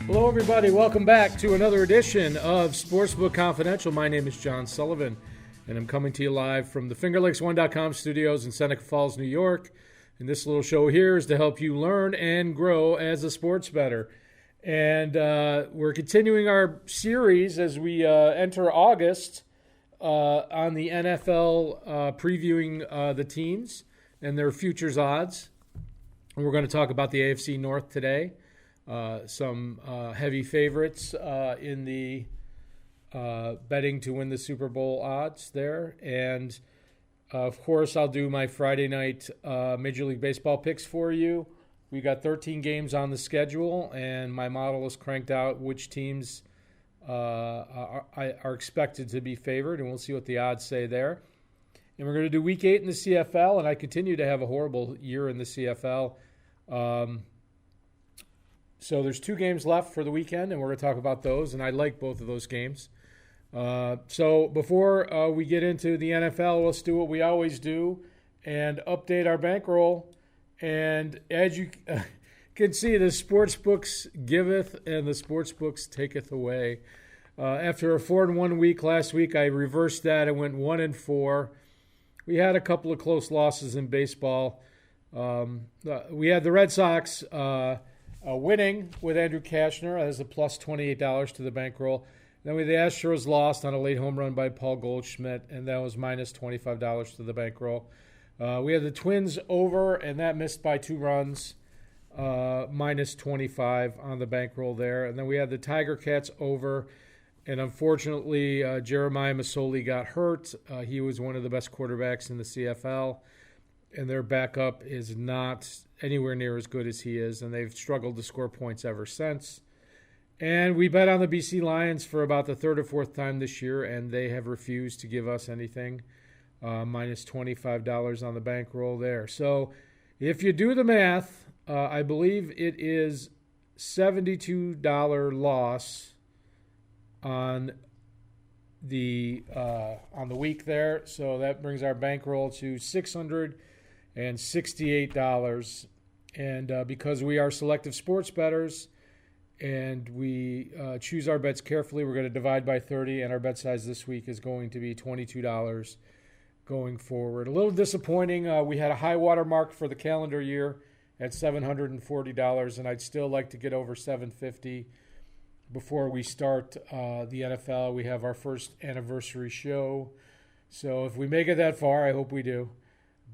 Hello, everybody. Welcome back to another edition of Sportsbook Confidential. My name is John Sullivan, and I'm coming to you live from the FingerLakes1.com studios in Seneca Falls, New York. And this little show here is to help you learn and grow as a sports bettor. And we're continuing our series as we enter August on the NFL, previewing the teams and their futures odds. And we're going to talk about the AFC North today. Some heavy favorites in the betting to win the Super Bowl odds there. And, of course, I'll do my Friday night Major League Baseball picks for you. We got 13 games on the schedule, and my model is cranked out which teams are expected to be favored, and we'll see what the odds say there. And we're going to do Week 8 in the CFL, and I continue to have a horrible year in the CFL. So there's 2 games left for the weekend, and we're going to talk about those, and I like both of those games. So before we get into the NFL, let's do what we always do and update our bankroll. And as you can see, the sportsbooks giveth and the sportsbooks taketh away. After a 4-1 week last week, I reversed that and went 1-4. We had a couple of close losses in baseball. We had the Red Sox winning with Andrew Kashner as a plus $28 to the bankroll. Then the Astros lost on a late home run by Paul Goldschmidt, and that was minus $25 to the bankroll. We had the Twins over, and that missed by 2 runs, minus 25 on the bankroll there. And then we had the Tiger Cats over, and unfortunately, Jeremiah Masoli got hurt. He was one of the best quarterbacks in the CFL, and their backup is not anywhere near as good as he is, and they've struggled to score points ever since. And we bet on the BC Lions for about the 3rd or 4th time this year, and they have refused to give us anything. Minus $25 on the bankroll there. So if you do the math, I believe it is $72 loss on the week there. So that brings our bankroll to $668. And because we are selective sports bettors and we choose our bets carefully, we're going to divide by 30, and our bet size this week is going to be $22 going forward. A little disappointing. We had a high water mark for the calendar year at $740, and I'd still like to get over $750 before we start the NFL. We have our first anniversary show. So if we make it that far, I hope we do.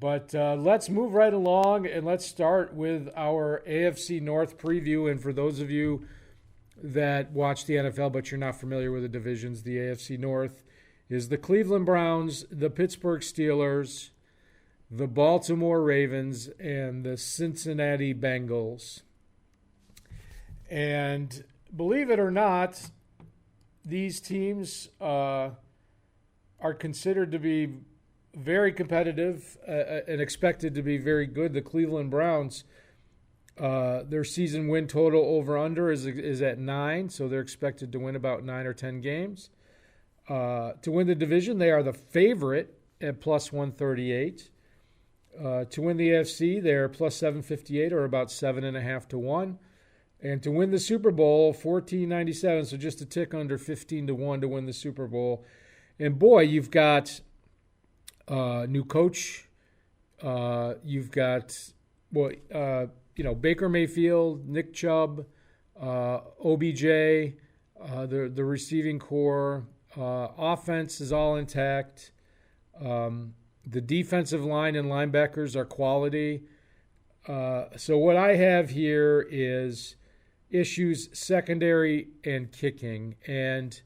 But let's move right along, and let's start with our AFC North preview. And for those of you that watch the NFL but you're not familiar with the divisions, the AFC North is the Cleveland Browns, the Pittsburgh Steelers, the Baltimore Ravens, and the Cincinnati Bengals. And believe it or not, these teams are considered to be very competitive and expected to be very good. The Cleveland Browns, their season win total over-under is at 9, so they're expected to win about 9 or 10 games. To win the division, they are the favorite at plus 138. To win the AFC, they're plus 758, or about 7.5 to 1. And to win the Super Bowl, 14.97, so just a tick under 15 to 1 to win the Super Bowl. And boy, you've got new coach. You've got Baker Mayfield, Nick Chubb, OBJ, the receiving core. Offense is all intact. The defensive line and linebackers are quality. So what I have here is issues secondary and kicking. And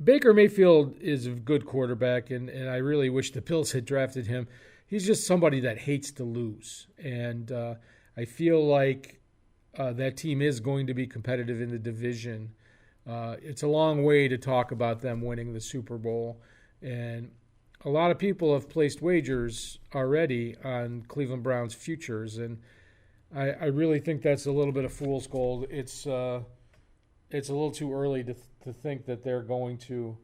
Baker Mayfield is a good quarterback, and I really wish the Bills had drafted him. He's just somebody that hates to lose. And I feel like that team is going to be competitive in the division. It's a long way to talk about them winning the Super Bowl. And a lot of people have placed wagers already on Cleveland Browns futures, and I really think that's a little bit of fool's gold. It's a little too early to think that they're going to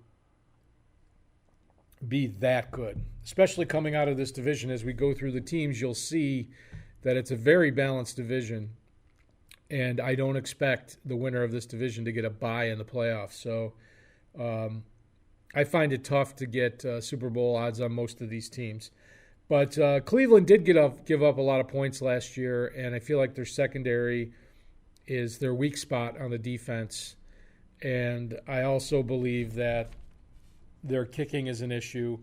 be that good, especially coming out of this division. As we go through the teams, you'll see that it's a very balanced division. and I don't expect the winner of this division to get a bye in the playoffs. So I find it tough to get Super Bowl odds on most of these teams. But Cleveland did give up a lot of points last year, and I feel like their secondary is their weak spot on the defense. And I also believe that their kicking is an issue.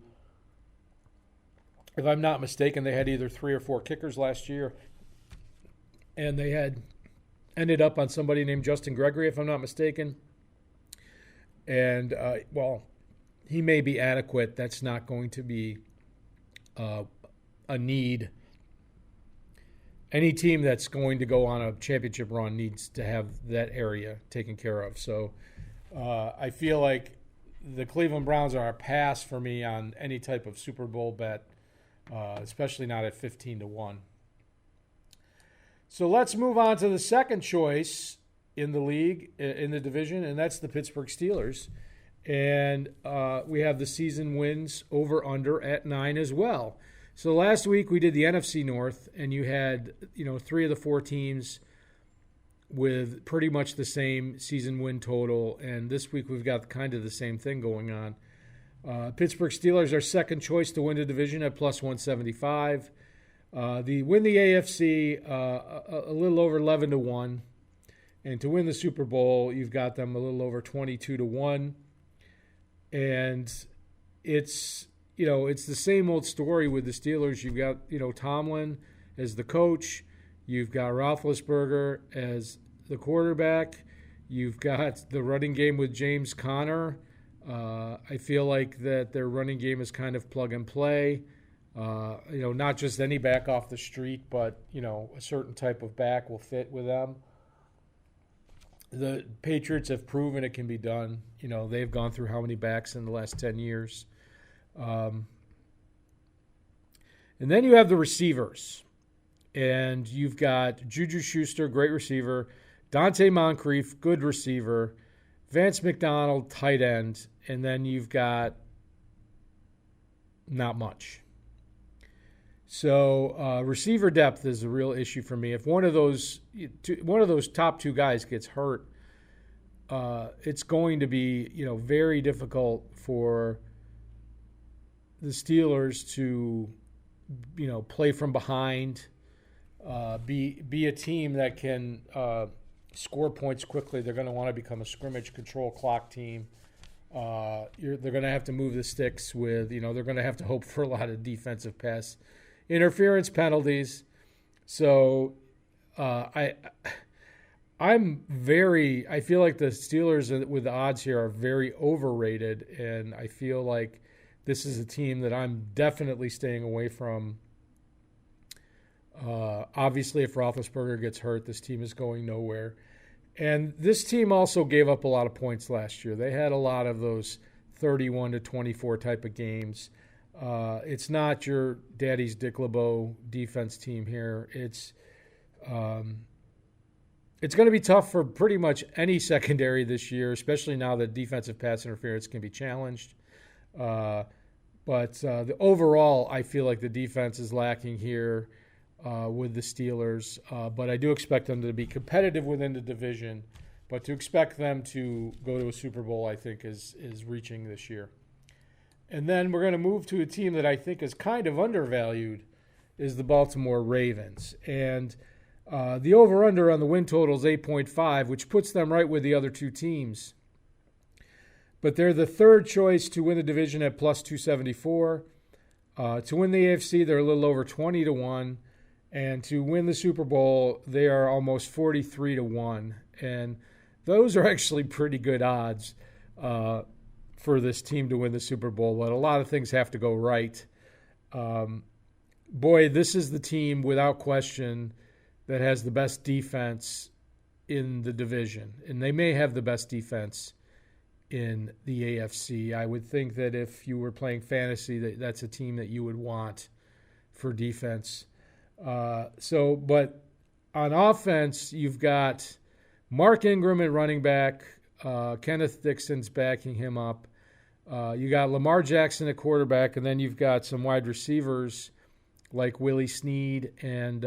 If I'm not mistaken, they had either 3 or 4 kickers last year, and they had ended up on somebody named Justin Gregory, if I'm not mistaken. And, he may be adequate. That's not going to be a need. Any team that's going to go on a championship run needs to have that area taken care of. So I feel like the Cleveland Browns are a pass for me on any type of Super Bowl bet, especially not at 15-1. So let's move on to the second choice in the league, in the division, and that's the Pittsburgh Steelers. And we have the season wins over-under at 9 as well. So last week we did the NFC North, and you had 3 of the 4 teams with pretty much the same season win total. And this week we've got kind of the same thing going on. Pittsburgh Steelers are second choice to win the division at plus 175. Win the AFC a little over 11-1, and to win the Super Bowl you've got them a little over 22-1. And it's the same old story with the Steelers. You've got, Tomlin as the coach. You've got Roethlisberger as the quarterback. You've got the running game with James Conner. I feel like that their running game is kind of plug and play. Not just any back off the street, but, a certain type of back will fit with them. The Patriots have proven it can be done. They've gone through how many backs in the last 10 years. And then you have the receivers. And you've got Juju Schuster, great receiver. Dante Moncrief, good receiver. Vance McDonald, tight end. And then you've got not much. So receiver depth is a real issue for me. If one of those top 2 guys gets hurt, it's going to be very difficult for the Steelers to play from behind, be a team that can score points quickly. They're going to want to become a scrimmage control clock team. They're going to have to move the sticks with they're going to have to hope for a lot of defensive pass interference penalties. So I feel like the Steelers with the odds here are very overrated, and I feel like this is a team that I'm definitely staying away from. Obviously, if Roethlisberger gets hurt, this team is going nowhere. And this team also gave up a lot of points last year. They had a lot of those 31-24 type of games. It's not your daddy's Dick LeBeau defense team here. It's going to be tough for pretty much any secondary this year, especially now that defensive pass interference can be challenged. But overall, I feel like the defense is lacking here with the Steelers. But I do expect them to be competitive within the division. But to expect them to go to a Super Bowl, I think, is reaching this year. And then we're going to move to a team that I think is kind of undervalued, is the Baltimore Ravens. And the over-under on the win total is 8.5, which puts them right with the other 2 teams. But they're the third choice to win the division at plus 274. To win the AFC, they're a little over 20-1. And to win the Super Bowl, they are almost 43-1. And those are actually pretty good odds for this team to win the Super Bowl. But a lot of things have to go right. This is the team, without question, that has the best defense in the division. And they may have the best defense in the AFC. I would think that if you were playing fantasy, that's a team that you would want for defense. But on offense, you've got Mark Ingram at running back. Kenneth Dixon's backing him up. You got Lamar Jackson at quarterback, and then you've got some wide receivers like Willie Snead and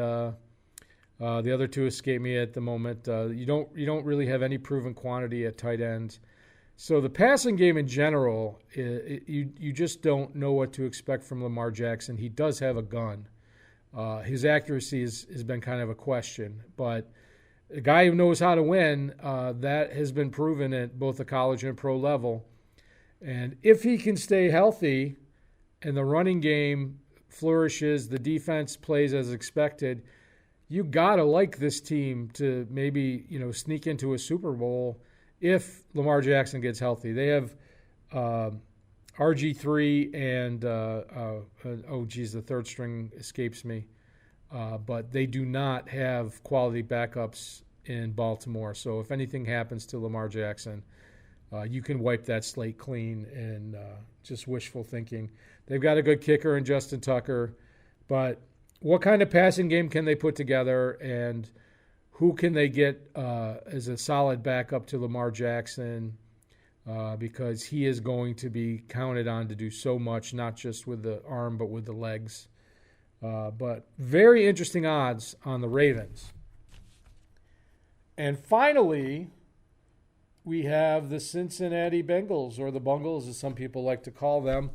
The other two escape me at the moment. You don't really have any proven quantity at tight end. So the passing game in general, you just don't know what to expect from Lamar Jackson. He does have a gun. His accuracy has been kind of a question, but a guy who knows how to win, that has been proven at both the college and pro level. And if he can stay healthy and the running game flourishes, the defense plays as expected, you got to like this team to maybe, sneak into a Super Bowl if Lamar Jackson gets healthy. They have RG3 and, the third string escapes me. But they do not have quality backups in Baltimore. So if anything happens to Lamar Jackson, you can wipe that slate clean and just wishful thinking. They've got a good kicker in Justin Tucker, but what kind of passing game can they put together, and who can they get as a solid backup to Lamar Jackson? Because he is going to be counted on to do so much, not just with the arm, but with the legs. But very interesting odds on the Ravens. And finally, we have the Cincinnati Bengals, or the Bungles, as some people like to call them.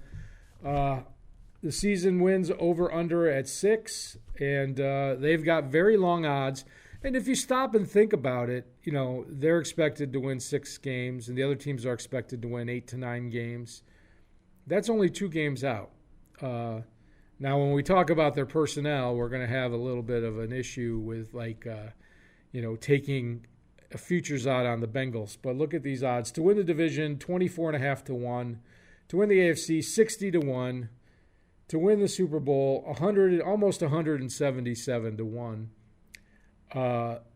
The season wins over-under at 6, and they've got very long odds. And if you stop and think about it, they're expected to win 6 games, and the other teams are expected to win 8 to 9 games. That's only 2 games out. Now, when we talk about their personnel, we're going to have a little bit of an issue with, taking a futures odd on the Bengals. But look at these odds. To win the division, 24.5 to 1. To win the AFC, 60 to 1. To win the Super Bowl, almost 177 to 1.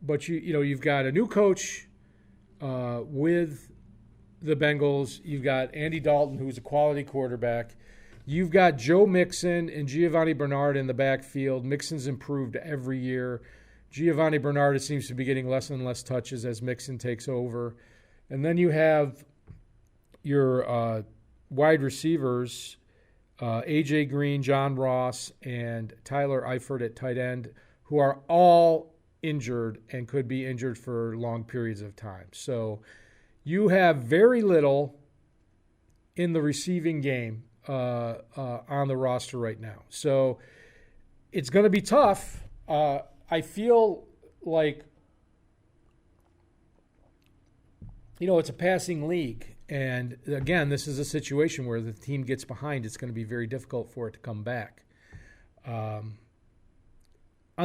But you've got a new coach with the Bengals. You've got Andy Dalton, who's a quality quarterback. You've got Joe Mixon and Giovanni Bernard in the backfield. Mixon's improved every year. Giovanni Bernard seems to be getting less and less touches as Mixon takes over. And then you have your wide receivers, A.J. Green, John Ross, and Tyler Eifert at tight end, who are all injured and could be injured for long periods of time. So you have very little in the receiving game on the roster right now. So it's going to be tough. I feel like, it's a passing league. And again, this is a situation where the team gets behind. It's going to be very difficult for it to come back. On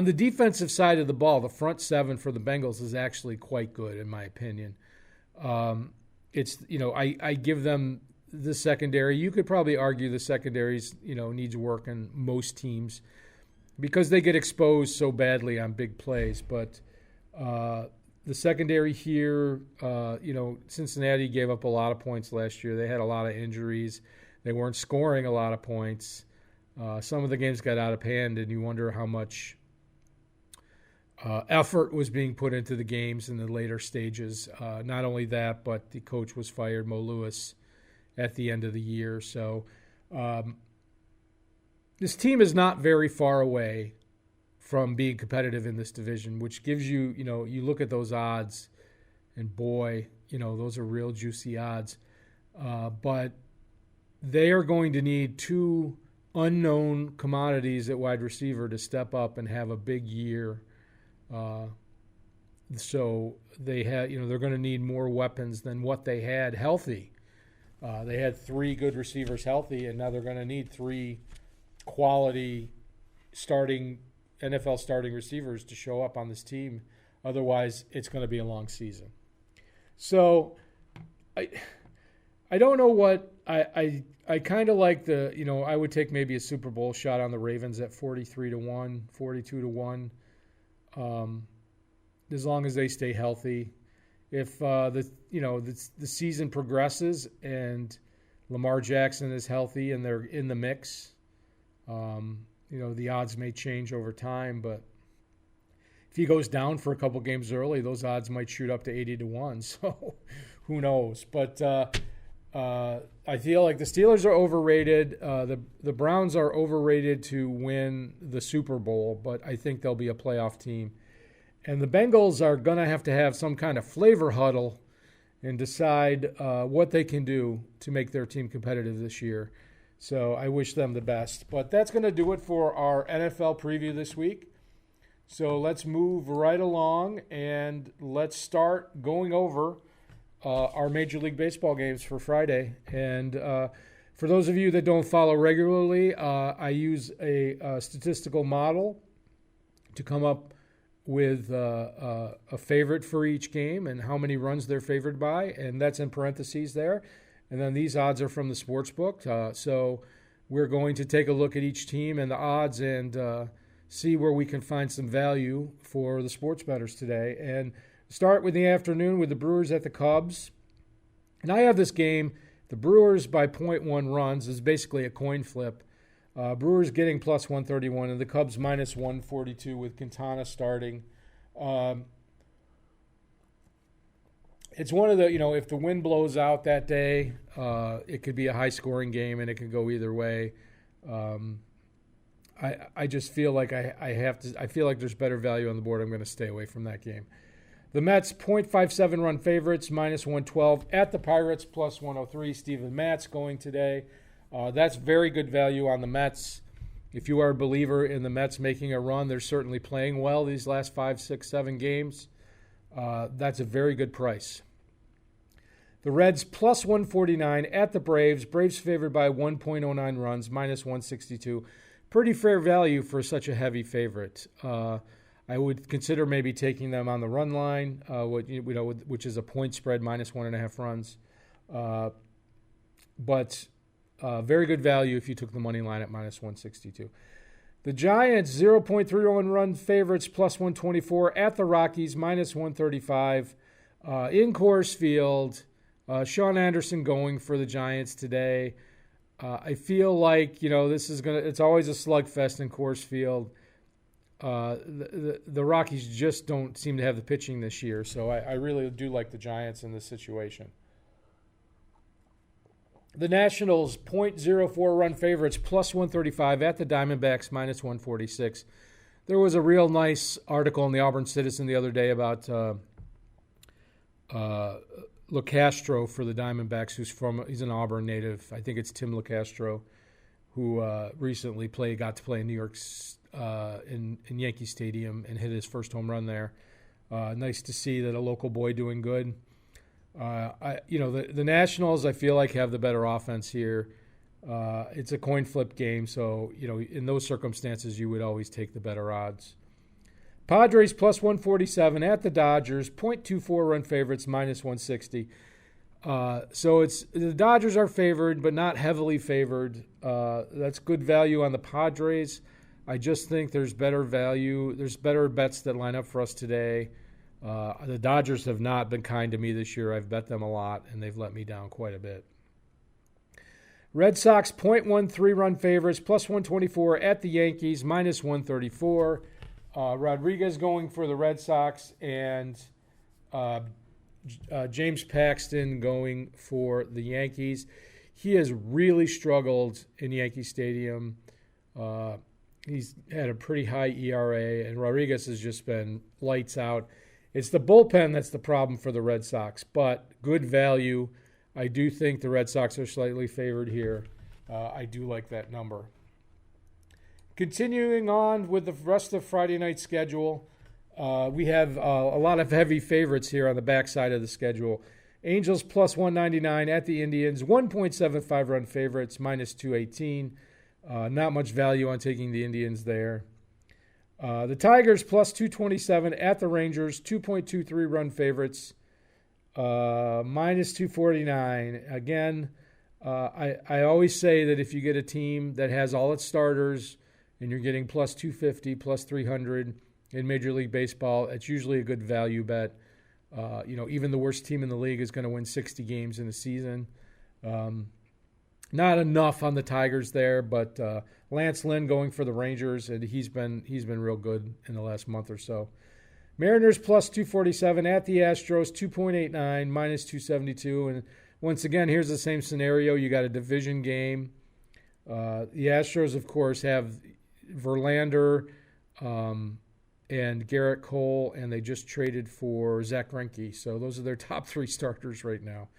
the defensive side of the ball, the front 7 for the Bengals is actually quite good, in my opinion. I give them the secondary. You could probably argue the secondaries, needs work in most teams because they get exposed so badly on big plays. But the secondary here, Cincinnati gave up a lot of points last year. They had a lot of injuries. They weren't scoring a lot of points. Some of the games got out of hand, and you wonder how much effort was being put into the games in the later stages. Not only that, but the coach was fired, Mo Lewis, at the end of the year. So this team is not very far away from being competitive in this division, which gives you, you look at those odds, and boy, those are real juicy odds. But they are going to need 2 unknown commodities at wide receiver to step up and have a big year. So they had, they're going to need more weapons than what they had healthy. They had 3 good receivers healthy, and now they're going to need 3 quality NFL starting receivers to show up on this team. Otherwise, it's going to be a long season. So I don't know what I kind of like the, I would take maybe a Super Bowl shot on the Ravens at 43 to 1, 42 to 1. As long as they stay healthy. If the season progresses and Lamar Jackson is healthy and they're in the mix, the odds may change over time. But if he goes down for a couple games early, those odds might shoot up to 80 to 1. So who knows? But I feel like the Steelers are overrated. The Browns are overrated to win the Super Bowl, but I think they'll be a playoff team. And the Bengals are going to have some kind of flavor huddle and decide what they can do to make their team competitive this year. So I wish them the best. But that's going to do it for our NFL preview this week. So let's move right along and let's start going over our Major League Baseball games for Friday. And for those of you that don't follow regularly, I use a statistical model to come up with a favorite for each game and how many runs they're favored by, and that's in parentheses there. And then these odds are from the Sportsbook. So we're going to take a look at each team and the odds and see where we can find some value for the sports bettors today. And start with the afternoon with the Brewers at the Cubs. And I have this game, the Brewers by 0.1 runs is basically a coin flip. Brewers getting plus 131 and the Cubs minus 142 with Quintana starting. It's one of the, if the wind blows out that day, it could be a high-scoring game and it could go either way. I just feel like I feel like there's better value on the board. I'm going to stay away from that game. The Mets 0.57 run favorites minus 112 at the Pirates plus 103. Steven Matz going today. That's very good value on the Mets. If you are a believer in the Mets making a run, they're certainly playing well these last 5, 6, 7 games. That's a very good price. The Reds plus 149 at the Braves. Braves favored by 1.09 runs, minus 162. Pretty fair value for such a heavy favorite. I would consider maybe taking them on the run line, which is a point spread, minus 1.5 runs. But very good value if you took the money line at minus 162. The Giants, 0.31 run favorites, plus 124 at the Rockies, minus 135. In Coors Field, Sean Anderson going for the Giants today. I feel like, it's always a slugfest in Coors Field. The Rockies just don't seem to have the pitching this year, so I really do like the Giants in this situation. The Nationals, 0.04 run favorites, plus 135 at the Diamondbacks, minus 146. There was a real nice article in the Auburn Citizen the other day about LeCastro for the Diamondbacks, he's an Auburn native. I think it's Tim LeCastro, who recently got to play in New York's in Yankee Stadium and hit his first home run there. Nice to see that a local boy doing good. The Nationals, I feel like, have the better offense here. It's a coin flip game, so in those circumstances, you would always take the better odds. Padres plus 147 at the Dodgers, 0.24 run favorites, minus 160. So the Dodgers are favored, but not heavily favored. That's good value on the Padres. I just think there's better value. There's better bets that line up for us today. The Dodgers have not been kind to me this year. I've bet them a lot, and they've let me down quite a bit. Red Sox, 0.13 run favorites, plus 124 at the Yankees, minus 134. Rodriguez going for the Red Sox, and James Paxton going for the Yankees. He has really struggled in Yankee Stadium. He's had a pretty high ERA, and Rodriguez has just been lights out. It's the bullpen that's the problem for the Red Sox, but good value. I do think the Red Sox are slightly favored here. I do like that number. Continuing on with the rest of Friday night schedule, we have a lot of heavy favorites here on the backside of the schedule. Angels plus 199 at the Indians, 1.75 run favorites, minus 218. Not much value on taking the Indians there. The Tigers plus 227 at the Rangers, 2.23 run favorites, minus 249. Again, I always say that if you get a team that has all its starters and you're getting plus 250, plus 300 in Major League Baseball, it's usually a good value bet. Even the worst team in the league is going to win 60 games in a season. Not enough on the Tigers there, but Lance Lynn going for the Rangers, and he's been real good in the last month or so. Mariners plus 247 at the Astros, 2.89, minus 272. And once again, here's the same scenario. You got a division game. The Astros, of course, have Verlander, and Garrett Cole, and they just traded for Zach Greinke. So those are their top 3 starters right now.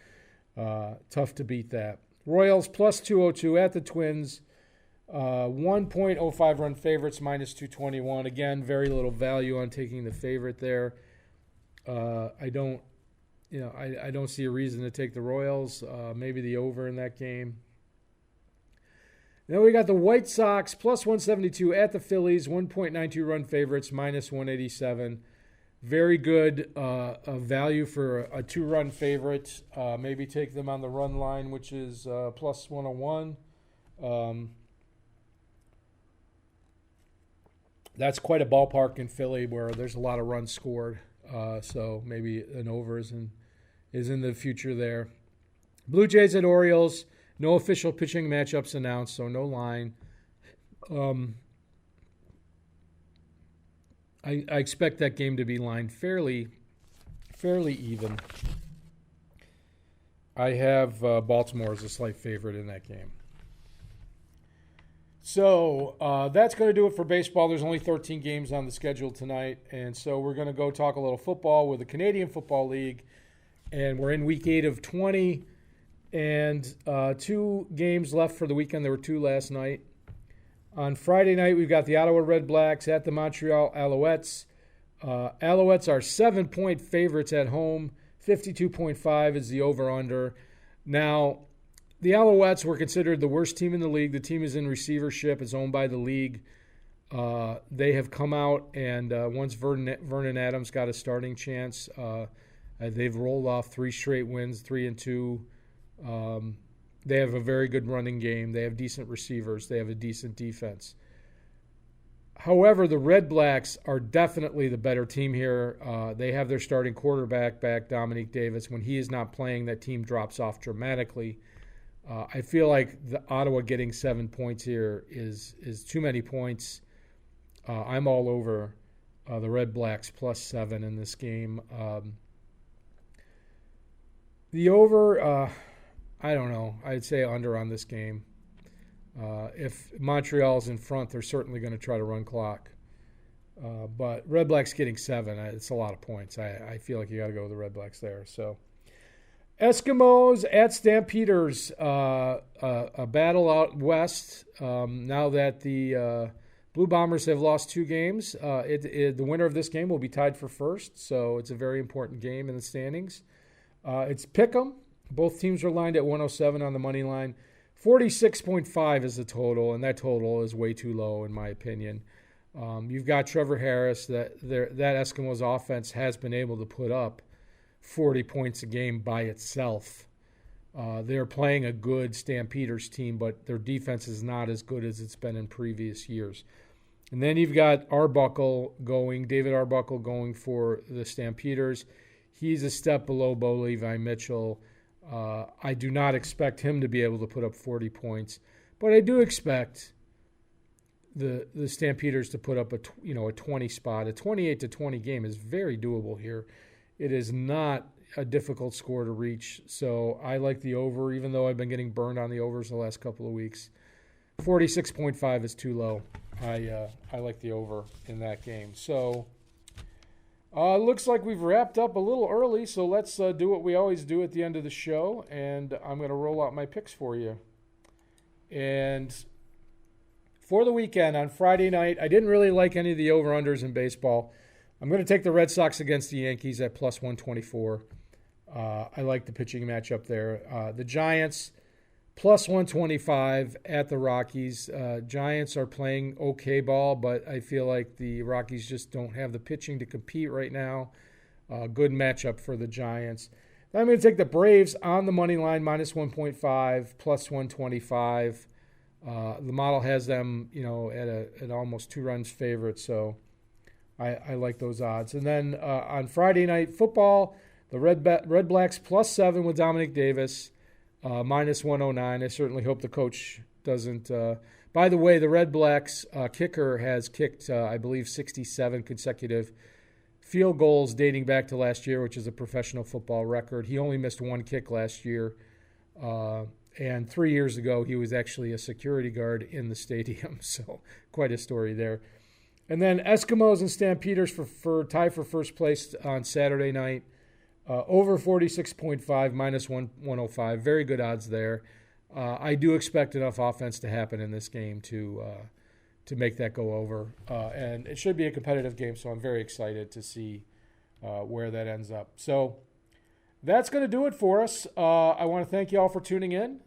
Tough to beat that. Royals plus 202 at the Twins. 1.05 run favorites, minus 221. Again, very little value on taking the favorite there. I don't see a reason to take the Royals. Maybe the over in that game. Then we got the White Sox plus 172 at the Phillies, 1.92 run favorites, minus 187. Very good value for a 2-run favorite. Maybe take them on the run line, which is plus 101. That's quite a ballpark in Philly where there's a lot of runs scored. So maybe an over is in the future there. Blue Jays at Orioles. No official pitching matchups announced, so no line. I expect that game to be lined fairly even. I have Baltimore as a slight favorite in that game. So that's going to do it for baseball. There's only 13 games on the schedule tonight, and so we're going to go talk a little football with the Canadian Football League, and we're in Week 8 of 20, and 2 games left for the weekend. There were 2 last night. On Friday night, we've got the Ottawa Red Blacks at the Montreal Alouettes. Alouettes are 7-point favorites at home. 52.5 is the over-under. Now, the Alouettes were considered the worst team in the league. The team is in receivership. It's owned by the league. They have come out, and once Vernon Adams got a starting chance, they've rolled off 3 straight wins, 3-2. They have a very good running game. They have decent receivers. They have a decent defense. However, the Red Blacks are definitely the better team here. They have their starting quarterback back, Dominique Davis. When he is not playing, that team drops off dramatically. I feel like the Ottawa getting 7 points here is too many points. I'm all over the Red Blacks plus 7 in this game. The over, I don't know. I'd say under on this game. If Montreal's in front, they're certainly going to try to run clock. But Red Blacks getting 7, it's a lot of points. I feel like you got to go with the Red Blacks there. So Eskimos at Stampeders, a battle out west. Now that the Blue Bombers have lost 2 games, the winner of this game will be tied for first. So it's a very important game in the standings. It's Pick'em. Both teams are lined at 107 on the money line. 46.5 is the total, and that total is way too low in my opinion. You've got Trevor Harris. That Eskimos offense has been able to put up 40 points a game by itself. They're playing a good Stampeders team, but their defense is not as good as it's been in previous years. And then you've got David Arbuckle going for the Stampeders. He's a step below Bo Levi Mitchell. I do not expect him to be able to put up 40 points, but I do expect the Stampeders to put up a 20 spot. A 28-20 game is very doable here. It is not a difficult score to reach, so I like the over, even though I've been getting burned on the overs the last couple of weeks. 46.5 is too low. I like the over in that game. So looks like we've wrapped up a little early, so let's do what we always do at the end of the show, and I'm going to roll out my picks for you. And for the weekend, on Friday night, I didn't really like any of the over-unders in baseball. I'm going to take the Red Sox against the Yankees at plus 124. I like the pitching matchup there. The Giants, plus 125 at the Rockies. Giants are playing okay ball, but I feel like the Rockies just don't have the pitching to compete right now. Good matchup for the Giants. Then I'm going to take the Braves on the money line, minus 1.5, plus 125. The model has them, at almost 2 runs favorite, so I like those odds. And then on Friday night football, the Red Blacks plus 7 with Dominic Davis. Minus 109. I certainly hope the coach doesn't. By the way, the Red Blacks kicker has kicked, I believe, 67 consecutive field goals dating back to last year, which is a professional football record. He only missed 1 kick last year. And 3 years ago, he was actually a security guard in the stadium. So quite a story there. And then Eskimos and Stampeders for tie for first place on Saturday night. Over 46.5, minus 105. Very good odds there. I do expect enough offense to happen in this game to make that go over. And it should be a competitive game, so I'm very excited to see where that ends up. So that's going to do it for us. I want to thank you all for tuning in.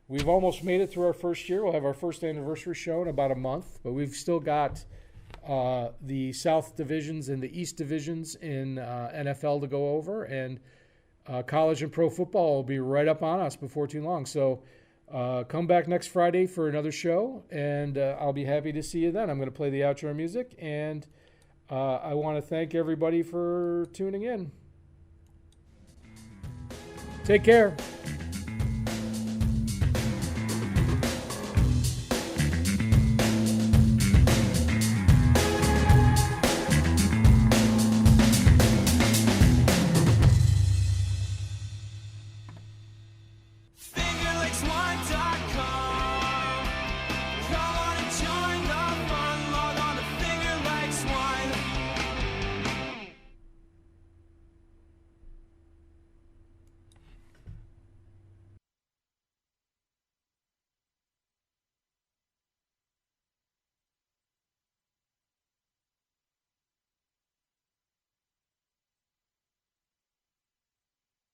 We've almost made it through our first year. We'll have our first anniversary show in about a month, but we've still got the South divisions and the East divisions in NFL to go over, and college and pro football will be right up on us before too long. So come back next Friday for another show, and I'll be happy to see you then. I'm going to play the outro music, and I want to thank everybody for tuning in. Take care.